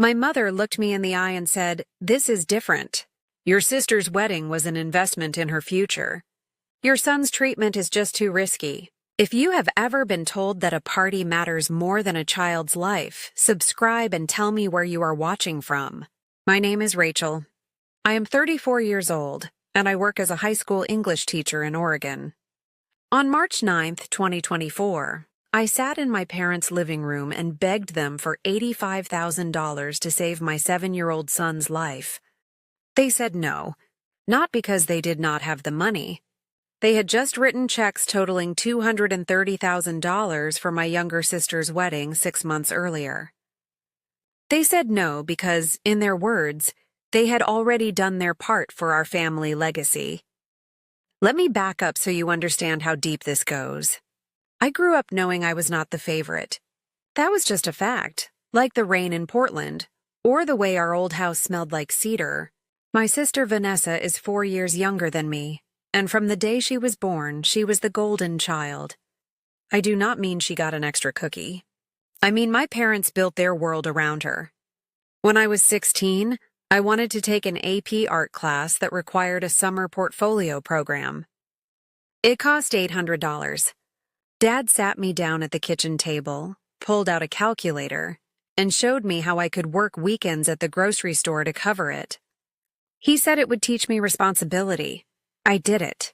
My mother looked me in the eye and said, "This is different. Your sister's wedding was an investment in her future. Your son's treatment is just too risky." If you have ever been told that a party matters more than a child's life, subscribe and tell me where you are watching from. My name is Rachel. I am 34 years old, and I work as a high school English teacher in Oregon. On March 9th, 2024, I sat in my parents' living room and begged them for $85,000 to save my 7-year-old son's life. They said no, not because they did not have the money. They had just written checks totaling $230,000 for my younger sister's wedding 6 months earlier. They said no because, in their words, they had already done their part for our family legacy. Let me back up so you understand how deep this goes. I grew up knowing I was not the favorite. That was just a fact, like the rain in Portland, or the way our old house smelled like cedar. My sister Vanessa is 4 years younger than me, and from the day she was born, she was the golden child. I do not mean she got an extra cookie. I mean my parents built their world around her. When I was 16, I wanted to take an AP art class that required a summer portfolio program. It cost $800. Dad sat me down at the kitchen table, pulled out a calculator, and showed me how I could work weekends at the grocery store to cover it. He said it would teach me responsibility. I did it.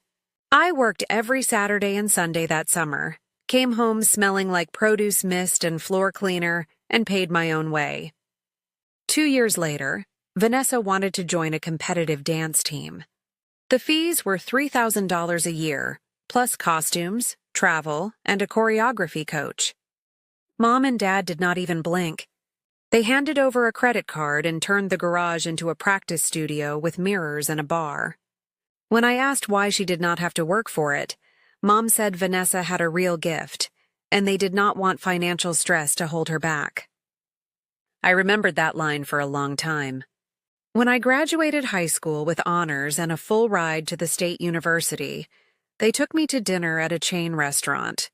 I worked every Saturday and Sunday that summer, came home smelling like produce mist and floor cleaner, and paid my own way. 2 years later, Vanessa wanted to join a competitive dance team. The fees were $3,000 a year, plus costumes, travel, and a choreography coach. Mom and Dad did not even blink. They handed over a credit card and turned the garage into a practice studio with mirrors and a bar. When I asked why she did not have to work for it, Mom said Vanessa had a real gift, and they did not want financial stress to hold her back. I remembered that line for a long time. When I graduated high school with honors and a full ride to the state university, they took me to dinner at a chain restaurant.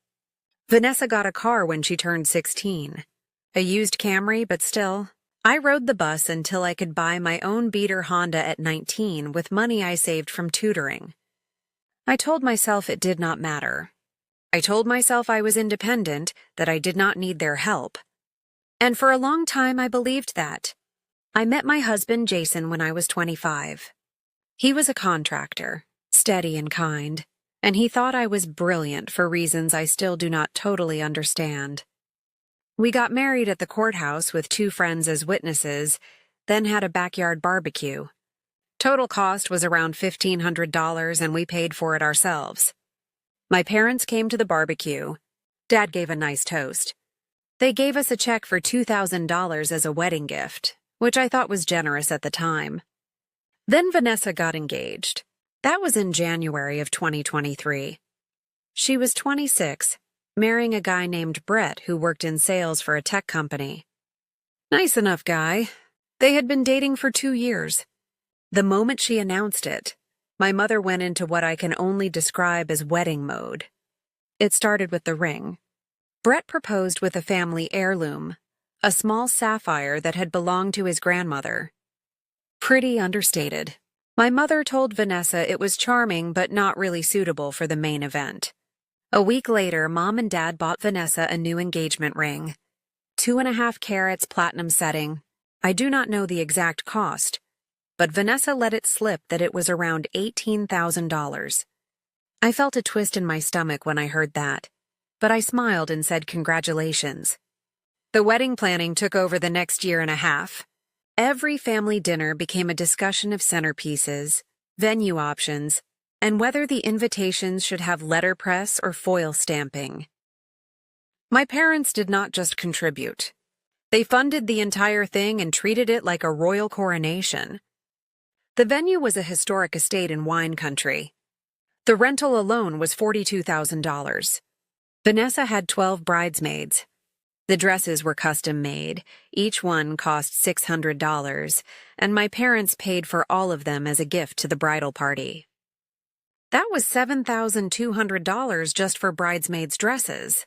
Vanessa got a car when she turned 16. A used Camry, but still. I rode the bus until I could buy my own beater Honda at 19 with money I saved from tutoring. I told myself it did not matter. I told myself I was independent, that I did not need their help. And for a long time I believed that. I met my husband Jason when I was 25. He was a contractor, steady and kind, and he thought I was brilliant for reasons I still do not totally understand. We got married at the courthouse with 2 friends as witnesses, then had a backyard barbecue. Total cost was around $1,500 and we paid for it ourselves. My parents came to the barbecue. Dad gave a nice toast. They gave us a check for $2,000 as a wedding gift, which I thought was generous at the time. Then Vanessa got engaged. That was in January of 2023. She was 26, marrying a guy named Brett who worked in sales for a tech company. Nice enough guy. They had been dating for 2 years. The moment she announced it, my mother went into what I can only describe as wedding mode. It started with the ring. Brett proposed with a family heirloom, a small sapphire that had belonged to his grandmother. Pretty understated. My mother told Vanessa it was charming but not really suitable for the main event. A week later, Mom and Dad bought Vanessa a new engagement ring. 2.5 carats platinum setting. I do not know the exact cost, but Vanessa let it slip that it was around $18,000. I felt a twist in my stomach when I heard that, but I smiled and said congratulations. The wedding planning took over the next year and a half. Every family dinner became a discussion of centerpieces, venue options, and whether the invitations should have letterpress or foil stamping. My parents did not just contribute. They funded the entire thing and treated it like a royal coronation. The venue was a historic estate in wine country. The rental alone was $42,000. Vanessa had 12 bridesmaids. The dresses were custom made. Each one cost $600, and my parents paid for all of them as a gift to the bridal party. That was $7,200 just for bridesmaids' dresses.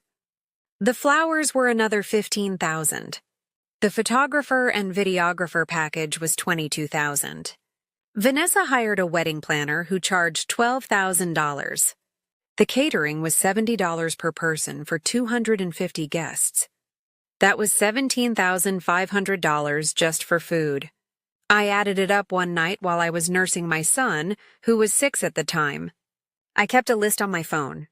The flowers were another $15,000. The photographer and videographer package was $22,000. Vanessa hired a wedding planner who charged $12,000. The catering was $70 per person for 250 guests. That was $17,500 just for food. I added it up one night while I was nursing my son, who was 6 at the time. I kept a list on my phone.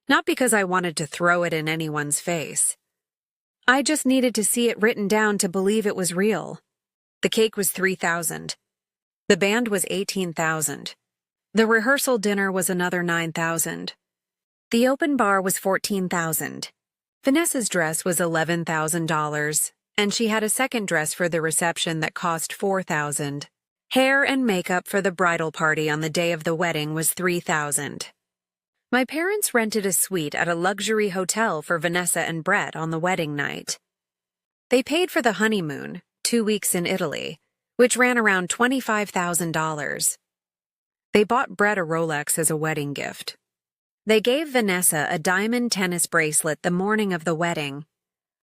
Not because I wanted to throw it in anyone's face. I just needed to see it written down to believe it was real. The cake was $3,000. The band was $18,000. The rehearsal dinner was another $9,000. The open bar was $14,000. Vanessa's dress was $11,000, and she had a second dress for the reception that cost $4,000. Hair and makeup for the bridal party on the day of the wedding was $3,000. My parents rented a suite at a luxury hotel for Vanessa and Brett on the wedding night. They paid for the honeymoon, 2 weeks in Italy, which ran around $25,000. They bought Brett a Rolex as a wedding gift. They gave Vanessa a diamond tennis bracelet the morning of the wedding.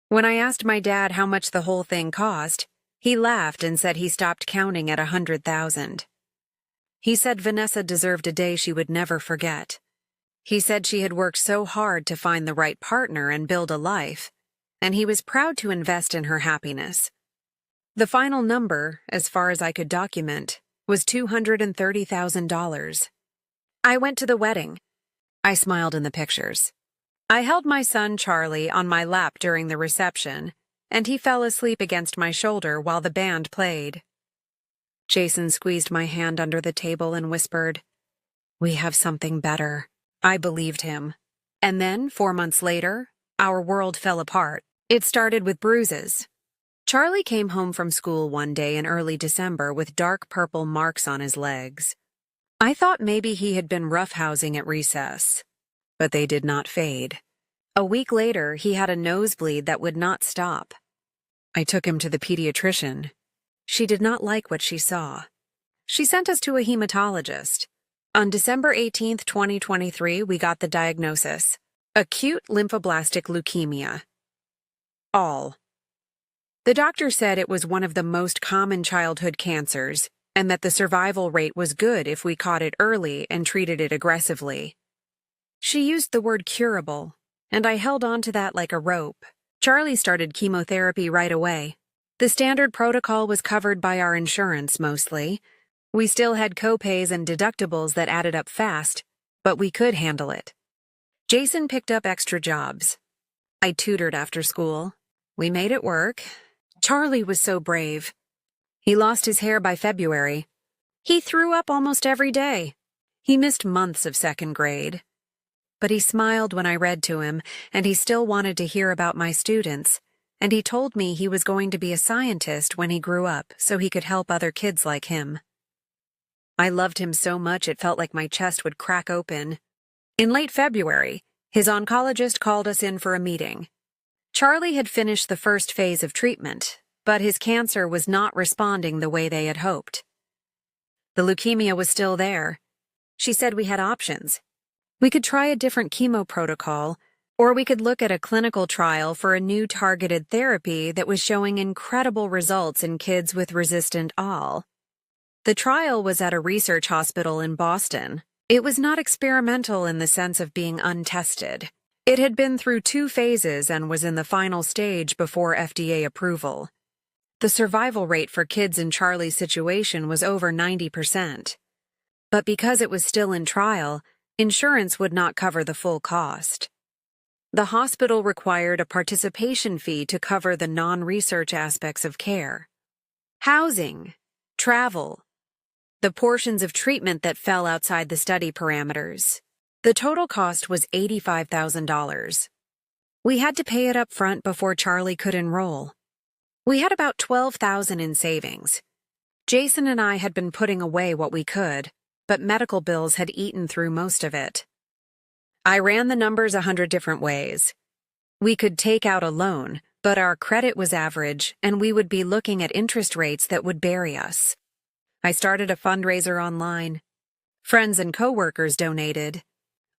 When I asked my dad how much the whole thing cost, he laughed and said he stopped counting at $100,000. He said Vanessa deserved a day she would never forget. He said she had worked so hard to find the right partner and build a life, and he was proud to invest in her happiness. The final number, as far as I could document, was $230,000. I went to the wedding. I smiled in the pictures. I held my son Charlie on my lap during the reception, and he fell asleep against my shoulder while the band played. Jason squeezed my hand under the table and whispered, "We have something better." I believed him. And then, 4 months later, our world fell apart. It started with bruises. Charlie came home from school one day in early December with dark purple marks on his legs. I thought maybe he had been roughhousing at recess, but they did not fade. A week later, he had a nosebleed that would not stop. I took him to the pediatrician. She did not like what she saw. She sent us to a hematologist. On December 18th, 2023, we got the diagnosis: acute lymphoblastic leukemia. All. The doctor said it was one of the most common childhood cancers, and that the survival rate was good if we caught it early and treated it aggressively. She used the word curable, and I held on to that like a rope. Charlie started chemotherapy right away. The standard protocol was covered by our insurance mostly. We still had copays and deductibles that added up fast, but we could handle it. Jason picked up extra jobs. I tutored after school. We made it work. Charlie was so brave. He lost his hair by February. He threw up almost every day. He missed months of second grade. But he smiled when I read to him, and he still wanted to hear about my students, and he told me he was going to be a scientist when he grew up so he could help other kids like him. I loved him so much it felt like my chest would crack open. In late February, his oncologist called us in for a meeting. Charlie had finished the first phase of treatment, but his cancer was not responding the way they had hoped. The leukemia was still there. She said we had options. We could try a different chemo protocol, or we could look at a clinical trial for a new targeted therapy that was showing incredible results in kids with resistant ALL. The trial was at a research hospital in Boston. It was not experimental in the sense of being untested. It had been through 2 phases and was in the final stage before FDA approval. The survival rate for kids in Charlie's situation was over 90%. But because it was still in trial, insurance would not cover the full cost. The hospital required a participation fee to cover the non-research aspects of care. Housing, travel, the portions of treatment that fell outside the study parameters. The total cost was $85,000. We had to pay it up front before Charlie could enroll. We had about $12,000 in savings. Jason and I had been putting away what we could, but medical bills had eaten through most of it. I ran the numbers 100 different ways. We could take out a loan, but our credit was average, and we would be looking at interest rates that would bury us. I started a fundraiser online. Friends and coworkers donated.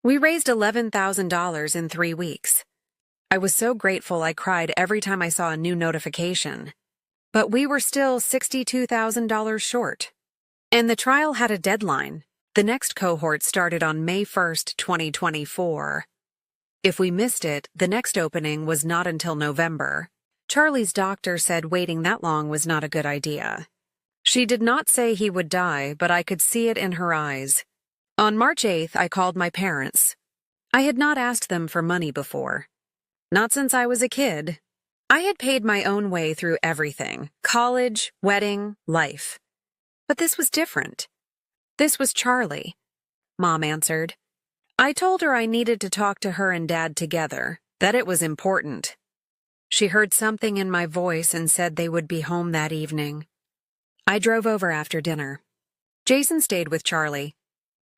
We raised $11,000 in 3 weeks. I was so grateful I cried every time I saw a new notification. But we were still $62,000 short. And the trial had a deadline. The next cohort started on May 1st, 2024. If we missed it, the next opening was not until November. Charlie's doctor said waiting that long was not a good idea. She did not say he would die, but I could see it in her eyes. On March 8th, I called my parents. I had not asked them for money before. Not since I was a kid. I had paid my own way through everything: college, wedding, life. But this was different. This was Charlie. Mom answered. I told her I needed to talk to her and Dad together, that it was important. She heard something in my voice and said they would be home that evening. I drove over after dinner. Jason stayed with Charlie.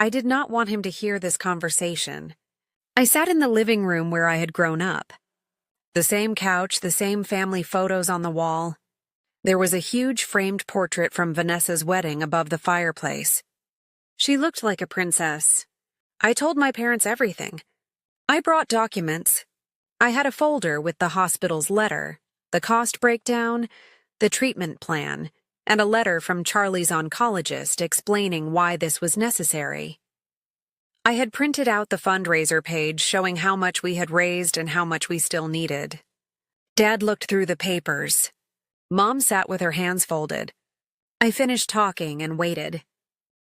I did not want him to hear this conversation. I sat in the living room where I had grown up. The same couch, the same family photos on the wall. There was a huge framed portrait from Vanessa's wedding above the fireplace. She looked like a princess. I told my parents everything. I brought documents. I had a folder with the hospital's letter, the cost breakdown, the treatment plan, and a letter from Charlie's oncologist explaining why this was necessary. I had printed out the fundraiser page showing how much we had raised and how much we still needed. Dad looked through the papers. Mom sat with her hands folded. I finished talking and waited.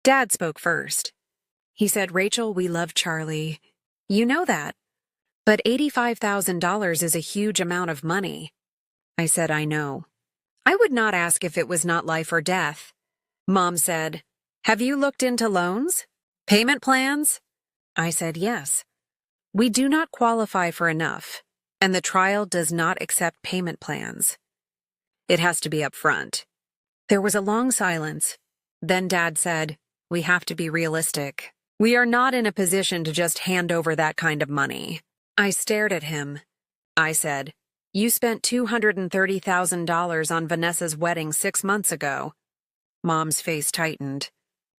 Dad spoke first. He said, Rachel, we love Charlie. You know that. But $85,000 is a huge amount of money. I said, I know. I would not ask if it was not life or death. Mom said, have you looked into loans? Payment plans? I said, yes. We do not qualify for enough, and the trial does not accept payment plans. It has to be upfront. There was a long silence. Then Dad said, we have to be realistic. We are not in a position to just hand over that kind of money. I stared at him. I said, you spent $230,000 on Vanessa's wedding 6 months ago. Mom's face tightened.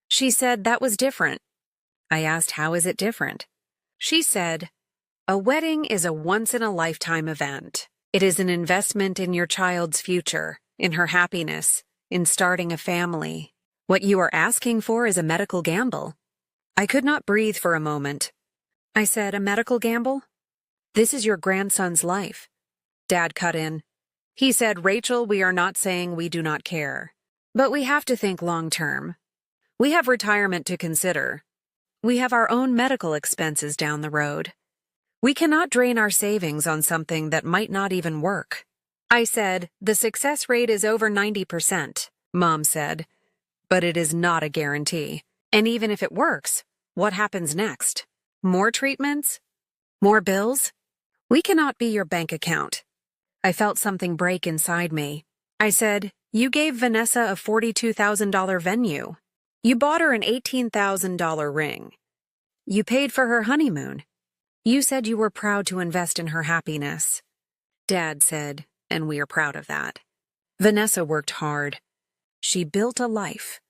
She said that was different. I asked, how is it different? She said, a wedding is a once-in-a-lifetime event. It is an investment in your child's future, in her happiness, in starting a family. What you are asking for is a medical gamble. I could not breathe for a moment. I said, a medical gamble? This is your grandson's life. Dad cut in. He said, Rachel, we are not saying we do not care. But we have to think long-term. We have retirement to consider. We have our own medical expenses down the road. We cannot drain our savings on something that might not even work. I said, the success rate is over 90%. Mom said, but it is not a guarantee. And even if it works, what happens next? More treatments? More bills? We cannot be your bank account. I felt something break inside me. I said, you gave Vanessa a $42,000 venue. You bought her an $18,000 ring. You paid for her honeymoon. You said you were proud to invest in her happiness. Dad said, and we are proud of that. Vanessa worked hard. She built a life.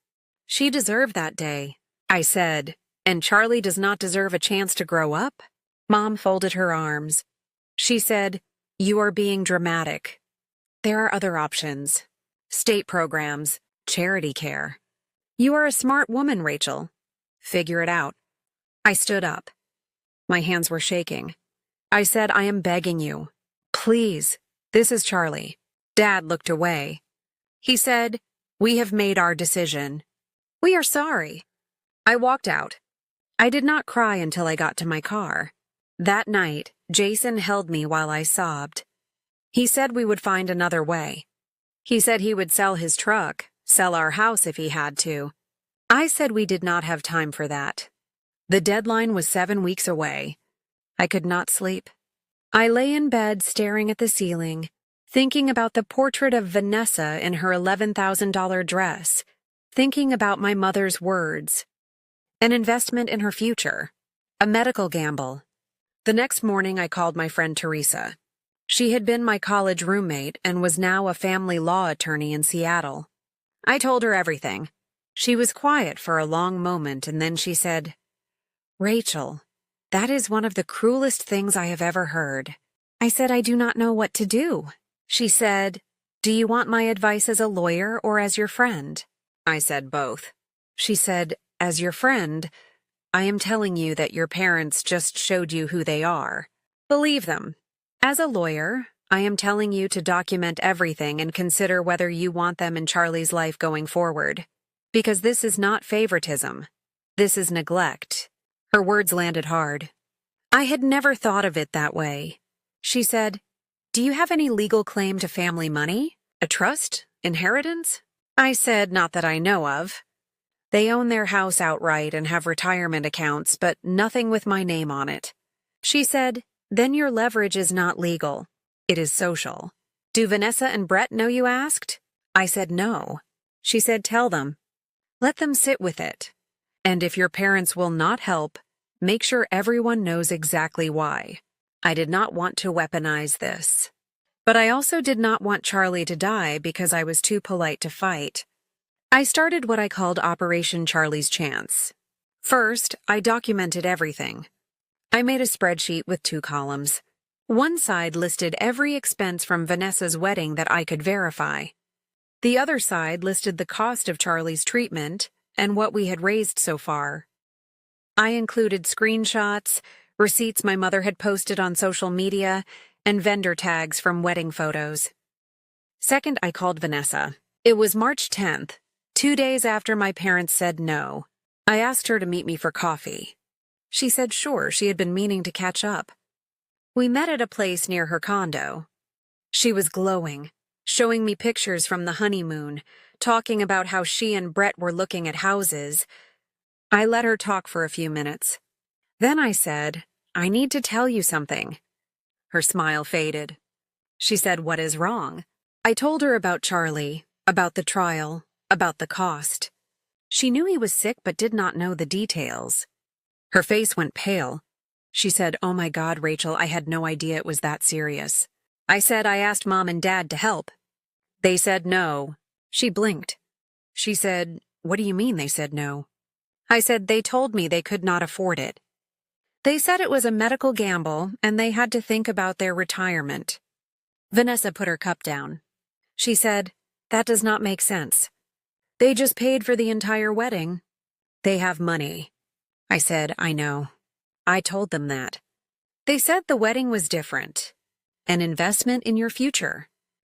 She deserved that day. I said, and Charlie does not deserve a chance to grow up? Mom folded her arms. She said, you are being dramatic. There are other options. State programs, charity care. You are a smart woman, Rachel. Figure it out. I stood up. My hands were shaking. I said, I am begging you. Please, this is Charlie. Dad looked away. He said, we have made our decision. We are sorry. I walked out. I did not cry until I got to my car. That night, Jason held me while I sobbed. He said we would find another way. He said he would sell his truck, sell our house if he had to. I said we did not have time for that. The deadline was 7 weeks away. I could not sleep. I lay in bed staring at the ceiling, thinking about the portrait of Vanessa in her $11,000 dress, thinking about my mother's words. An investment in her future. A medical gamble. The next morning I called my friend Teresa. She had been my college roommate and was now a family law attorney in Seattle. I told her everything. She was quiet for a long moment and then she said, Rachel, that is one of the cruelest things I have ever heard. I said, I do not know what to do. She said, do you want my advice as a lawyer or as your friend? I said both. She said, as your friend, I am telling you that your parents just showed you who they are. Believe them. As a lawyer, I am telling you to document everything and consider whether you want them in Charlie's life going forward. Because this is not favoritism. This is neglect. Her words landed hard. I had never thought of it that way. She said, do you have any legal claim to family money? A trust? Inheritance? I said, not that I know of. They own their house outright and have retirement accounts, but nothing with my name on it. She said, then your leverage is not legal. It is social. Do Vanessa and Brett know you asked? I said no. She said, tell them. Let them sit with it. And if your parents will not help, make sure everyone knows exactly why. I did not want to weaponize this. But I also did not want Charlie to die because I was too polite to fight. I started what I called Operation Charlie's Chance. First, I documented everything. I made a spreadsheet with 2 columns. One side listed every expense from Vanessa's wedding that I could verify. The other side listed the cost of Charlie's treatment and what we had raised so far. I included screenshots, receipts my mother had posted on social media, and vendor tags from wedding photos. Second, I called Vanessa. It was March 10th, 2 days after my parents said no. I asked her to meet me for coffee. She said sure, she had been meaning to catch up. We met at a place near her condo. She was glowing, showing me pictures from the honeymoon, talking about how she and Brett were looking at houses. I let her talk for a few minutes. Then I said, I need to tell you something. Her smile faded. She said, what is wrong? I told her about Charlie, about the trial, about the cost. She knew he was sick but did not know the details. Her face went pale. She said, oh my God, Rachel, I had no idea it was that serious. I said I asked Mom and Dad to help. They said no. She blinked. She said, what do you mean they said no? I said they told me they could not afford it. They said it was a medical gamble and they had to think about their retirement. Vanessa put her cup down. She said, that does not make sense. They just paid for the entire wedding. They have money. I said, I know. I told them that. They said the wedding was different. An investment in your future.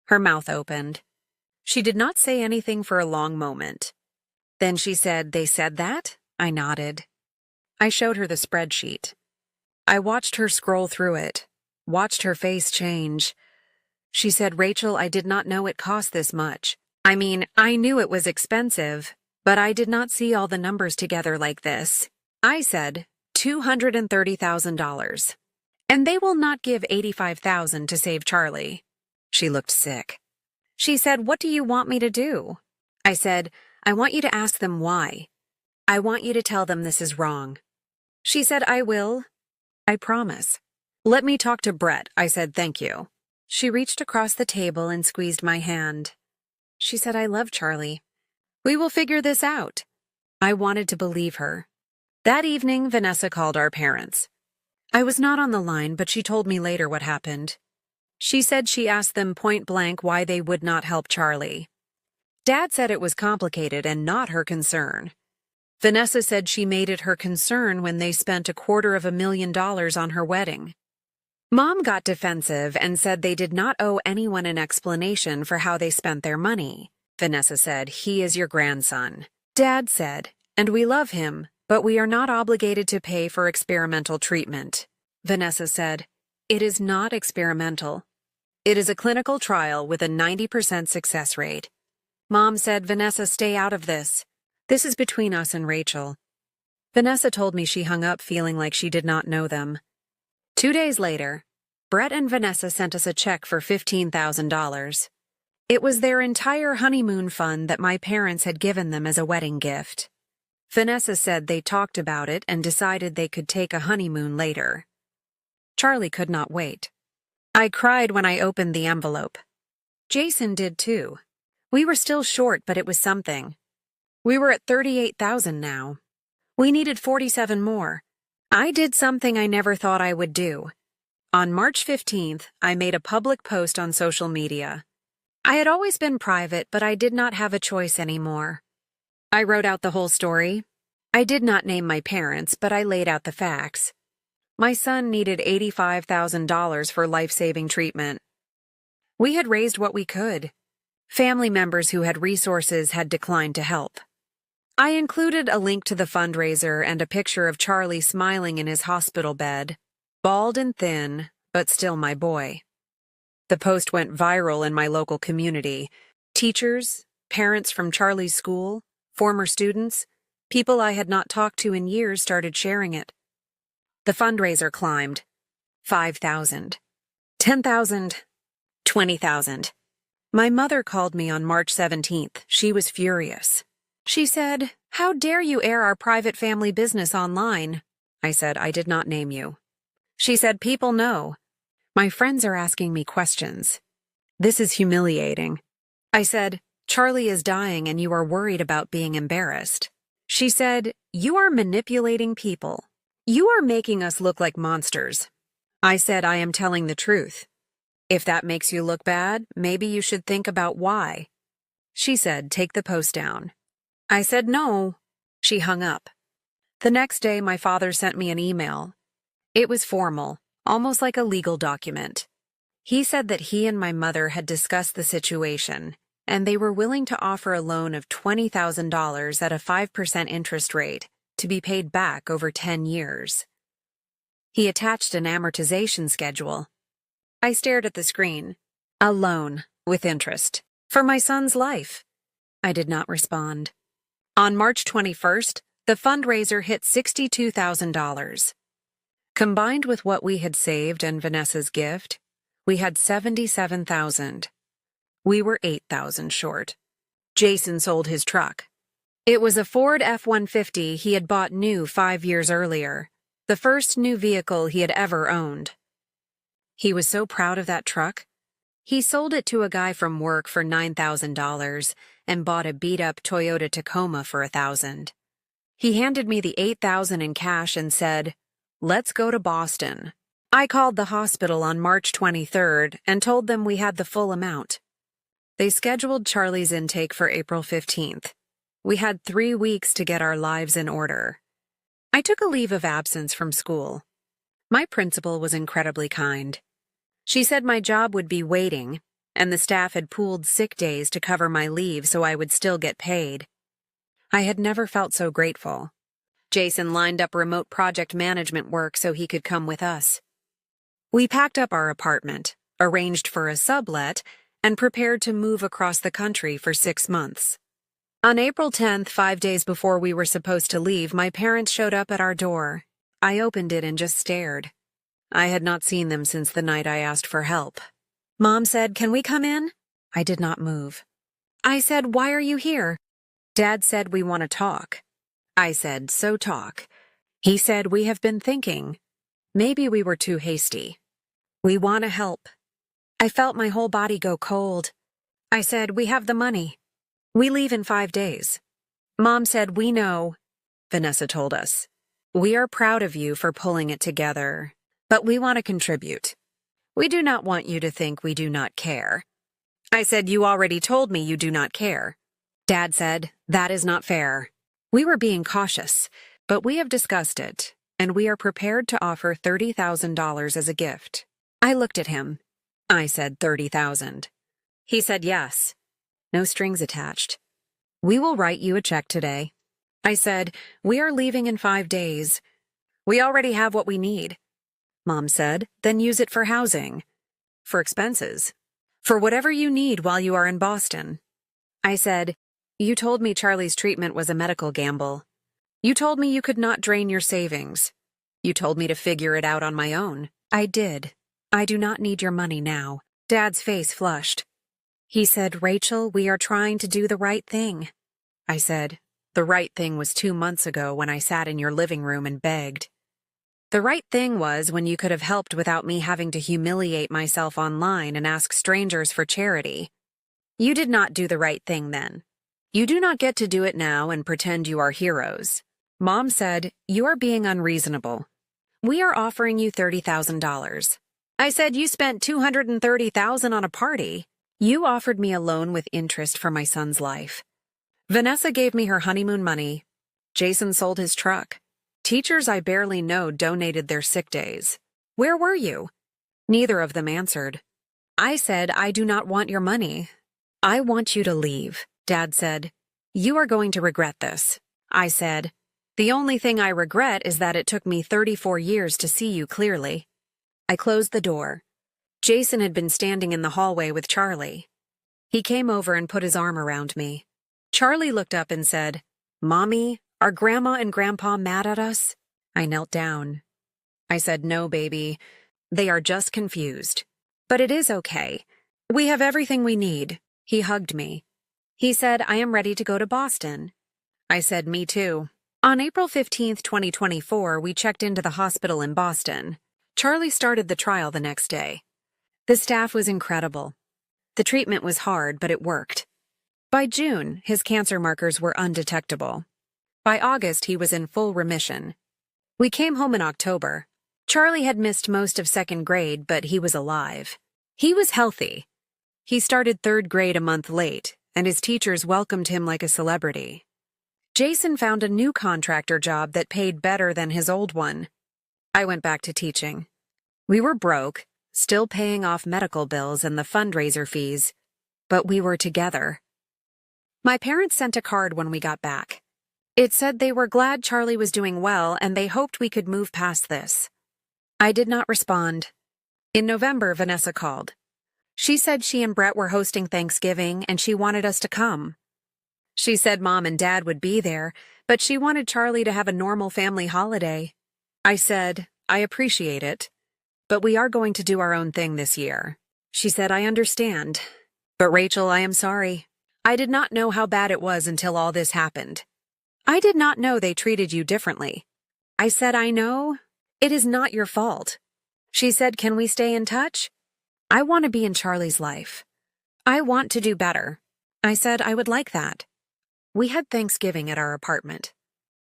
Her mouth opened. She did not say anything for a long moment. Then she said, they said that? I nodded. I showed her the spreadsheet. I watched her scroll through it, watched her face change. She said, Rachel, I did not know it cost this much. I mean, I knew it was expensive, but I did not see all the numbers together like this. I said, $230,000. And they will not give $85,000 to save Charlie. She looked sick. She said, what do you want me to do? I said, I want you to ask them why. I want you to tell them this is wrong. She said, I will. I promise. Let me talk to Brett. I said, thank you. She reached across the table and squeezed my hand. She said, I love Charlie. We will figure this out. I wanted to believe her. That evening, Vanessa called our parents. I was not on the line, but she told me later what happened. She said she asked them point blank why they would not help Charlie. Dad said it was complicated and not her concern. Vanessa said she made it her concern when they spent $250,000 on her wedding. Mom got defensive and said they did not owe anyone an explanation for how they spent their money. Vanessa said, he is your grandson. Dad said, and we love him, but we are not obligated to pay for experimental treatment. Vanessa said, it is not experimental. It is a clinical trial with a 90% success rate. Mom said, Vanessa, stay out of this. This is between us and Rachel. Vanessa told me she hung up feeling like she did not know them. 2 days later, Brett and Vanessa sent us a check for $15,000. It was their entire honeymoon fund that my parents had given them as a wedding gift. Vanessa said they talked about it and decided they could take a honeymoon later. Charlie could not wait. I cried when I opened the envelope. Jason did too. We were still short, but it was something. We were at $38,000 now. We needed 47 more. I did something I never thought I would do. On March 15th, I made a public post on social media. I had always been private, but I did not have a choice anymore. I wrote out the whole story. I did not name my parents, but I laid out the facts. My son needed $85,000 for life-saving treatment. We had raised what we could. Family members who had resources had declined to help. I included a link to the fundraiser and a picture of Charlie smiling in his hospital bed, bald and thin, but still my boy. The post went viral in my local community. Teachers, parents from Charlie's school, former students, people I had not talked to in years started sharing it. The fundraiser climbed. 5,000. 10,000. 20,000. My mother called me on March 17th. She was furious. She said, "How dare you air our private family business online?" I said, "I did not name you." She said, "People know. My friends are asking me questions. This is humiliating." I said, "Charlie is dying and you are worried about being embarrassed." She said, "You are manipulating people. You are making us look like monsters." I said, "I am telling the truth. If that makes you look bad, maybe you should think about why." She said, "Take the post down." I said, "No." She hung up. The next day, my father sent me an email. It was formal, almost like a legal document. He said that he and my mother had discussed the situation, and they were willing to offer a loan of $20,000 at a 5% interest rate to be paid back over 10 years. He attached an amortization schedule. I stared at the screen. A loan, with interest, for my son's life. I did not respond. On March 21st, the fundraiser hit $62,000. Combined with what we had saved and Vanessa's gift, we had $77,000. We were $8,000 short. Jason sold his truck. It was a Ford F-150 he had bought new 5 years earlier, the first new vehicle he had ever owned. He was so proud of that truck. He sold it to a guy from work for $9,000 and bought a beat-up Toyota Tacoma for $1,000. He handed me the $8,000 in cash and said, "Let's go to Boston." I called the hospital on March 23rd and told them we had the full amount. They scheduled Charlie's intake for April 15th. We had 3 weeks to get our lives in order. I took a leave of absence from school. My principal was incredibly kind. She said my job would be waiting, and the staff had pooled sick days to cover my leave so I would still get paid. I had never felt so grateful. Jason lined up remote project management work so he could come with us. We packed up our apartment, arranged for a sublet, and prepared to move across the country for 6 months. On April 10th, 5 days before we were supposed to leave, my parents showed up at our door. I opened it and just stared. I had not seen them since the night I asked for help. Mom said, "Can we come in?" I did not move. I said, "Why are you here?" Dad said, "We want to talk." I said, "So talk." He said, "We have been thinking. Maybe we were too hasty. We want to help." I felt my whole body go cold. I said, "We have the money. We leave in 5 days." Mom said, "We know," Vanessa told us. "We are proud of you for pulling it together, but we want to contribute. We do not want you to think we do not care." I said, "You already told me you do not care." Dad said, "That is not fair. We were being cautious, but we have discussed it, and we are prepared to offer $30,000 as a gift." I looked at him. I said, "30,000. He said, "Yes. No strings attached. We will write you a check today." I said, "We are leaving in 5 days. We already have what we need." Mom said, "Then use it for housing, for expenses, for whatever you need while you are in Boston." I said, "You told me Charlie's treatment was a medical gamble. You told me you could not drain your savings. You told me to figure it out on my own. I did. I do not need your money now." Dad's face flushed. He said, "Rachel, we are trying to do the right thing." I said, "The right thing was 2 months ago when I sat in your living room and begged. The right thing was when you could have helped without me having to humiliate myself online and ask strangers for charity. You did not do the right thing then. You do not get to do it now and pretend you are heroes." Mom said, "You are being unreasonable. We are offering you $30,000. I said, you spent $230,000 on a party. You offered me a loan with interest for my son's life. Vanessa gave me her honeymoon money. Jason sold his truck. Teachers I barely know donated their sick days. Where were you? Neither of them answered. I said, I do not want your money. I want you to leave, Dad said. You are going to regret this. I said, the only thing I regret is that it took me 34 years to see you clearly. I closed the door. Jason had been standing in the hallway with Charlie. He came over and put his arm around me. Charlie looked up and said, Mommy, are Grandma and Grandpa mad at us? I knelt down. I said, no, baby. They are just confused. But it is okay. We have everything we need. He hugged me. He said, I am ready to go to Boston. I said, me too. On April 15th, 2024, we checked into the hospital in Boston. Charlie started the trial the next day. The staff was incredible. The treatment was hard, but it worked. By June, his cancer markers were undetectable. By August, he was in full remission. We came home in October. Charlie had missed most of second grade, but he was alive. He was healthy. He started third grade a month late, and his teachers welcomed him like a celebrity. Jason found a new contractor job that paid better than his old one. I went back to teaching. We were broke, still paying off medical bills and the fundraiser fees, but we were together. My parents sent a card when we got back. It said they were glad Charlie was doing well and they hoped we could move past this. I did not respond. In November, Vanessa called. She said she and Brett were hosting Thanksgiving and she wanted us to come. She said Mom and Dad would be there, but she wanted Charlie to have a normal family holiday. I said, I appreciate it, but we are going to do our own thing this year. She said, I understand. But Rachel, I am sorry. I did not know how bad it was until all this happened. I did not know they treated you differently. I said, I know. It is not your fault. She said, can we stay in touch? I want to be in Charlie's life. I want to do better. I said, I would like that. We had Thanksgiving at our apartment.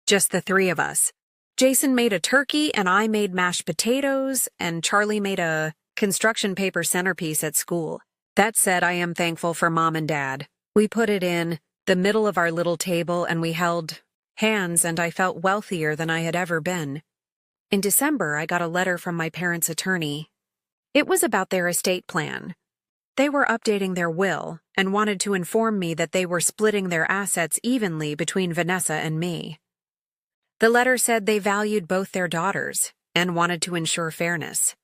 Just the three of us. Jason made a turkey and I made mashed potatoes and Charlie made a construction paper centerpiece at school. That said, I am thankful for Mom and Dad. We put it in the middle of our little table and we held hands and I felt wealthier than I had ever been. In December, I got a letter from my parents' attorney. It was about their estate plan. They were updating their will and wanted to inform me that they were splitting their assets evenly between Vanessa and me. The letter said they valued both their daughters and wanted to ensure fairness.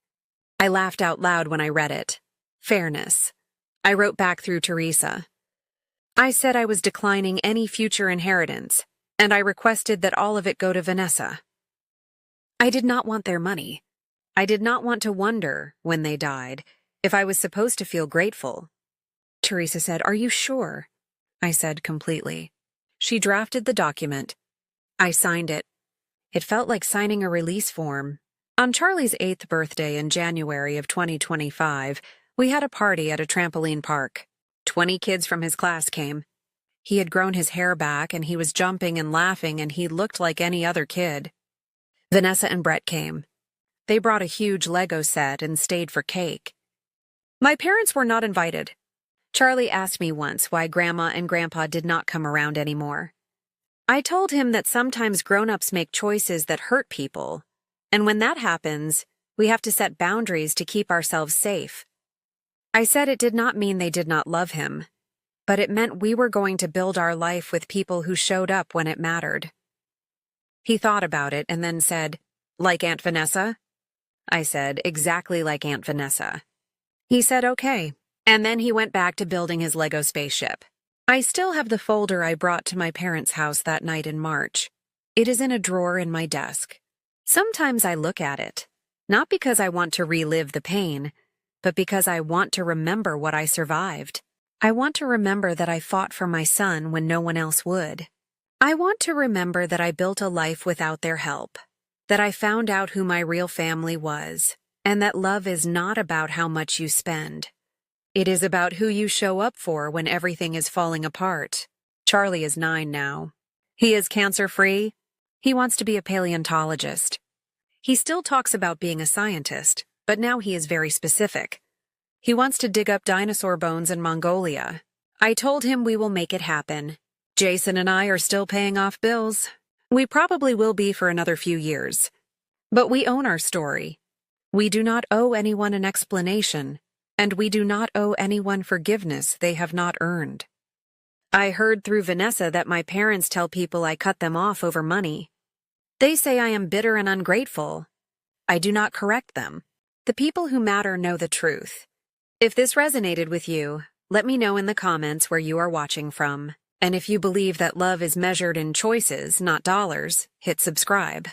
I laughed out loud when I read it. Fairness. I wrote back through Teresa. I said I was declining any future inheritance, and I requested that all of it go to Vanessa. I did not want their money. I did not want to wonder, when they died, if I was supposed to feel grateful. Teresa said, are you sure? I said completely. She drafted the document. I signed it. It felt like signing a release form. On Charlie's 8th birthday in January of 2025, we had a party at a trampoline park. 20 kids from his class came. He had grown his hair back and he was jumping and laughing and he looked like any other kid. Vanessa and Brett came. They brought a huge Lego set and stayed for cake. My parents were not invited. Charlie asked me once why Grandma and Grandpa did not come around anymore. I told him that sometimes grown-ups make choices that hurt people, and when that happens, we have to set boundaries to keep ourselves safe. I said it did not mean they did not love him, but it meant we were going to build our life with people who showed up when it mattered. He thought about it and then said, like Aunt Vanessa? I said, exactly like Aunt Vanessa. He said, okay, and then he went back to building his Lego spaceship. I still have the folder I brought to my parents' house that night in March. It is in a drawer in my desk. Sometimes I look at it, not because I want to relive the pain, but because I want to remember what I survived. I want to remember that I fought for my son when no one else would. I want to remember that I built a life without their help, that I found out who my real family was, and that love is not about how much you spend. It is about who you show up for when everything is falling apart. Charlie is 9 now. He is cancer-free. He wants to be a paleontologist. He still talks about being a scientist, but now he is very specific. He wants to dig up dinosaur bones in Mongolia. I told him we will make it happen. Jason and I are still paying off bills. We probably will be for another few years. But we own our story. We do not owe anyone an explanation, and we do not owe anyone forgiveness they have not earned. I heard through Vanessa that my parents tell people I cut them off over money. They say I am bitter and ungrateful. I do not correct them. The people who matter know the truth. If this resonated with you, let me know in the comments where you are watching from. And if you believe that love is measured in choices, not dollars, hit subscribe.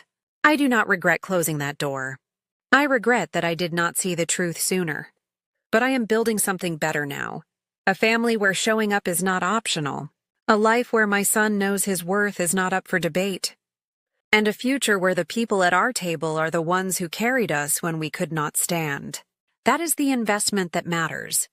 I do not regret closing that door. I regret that I did not see the truth sooner. But I am building something better now. A family where showing up is not optional. A life where my son knows his worth is not up for debate. And a future where the people at our table are the ones who carried us when we could not stand. That is the investment that matters.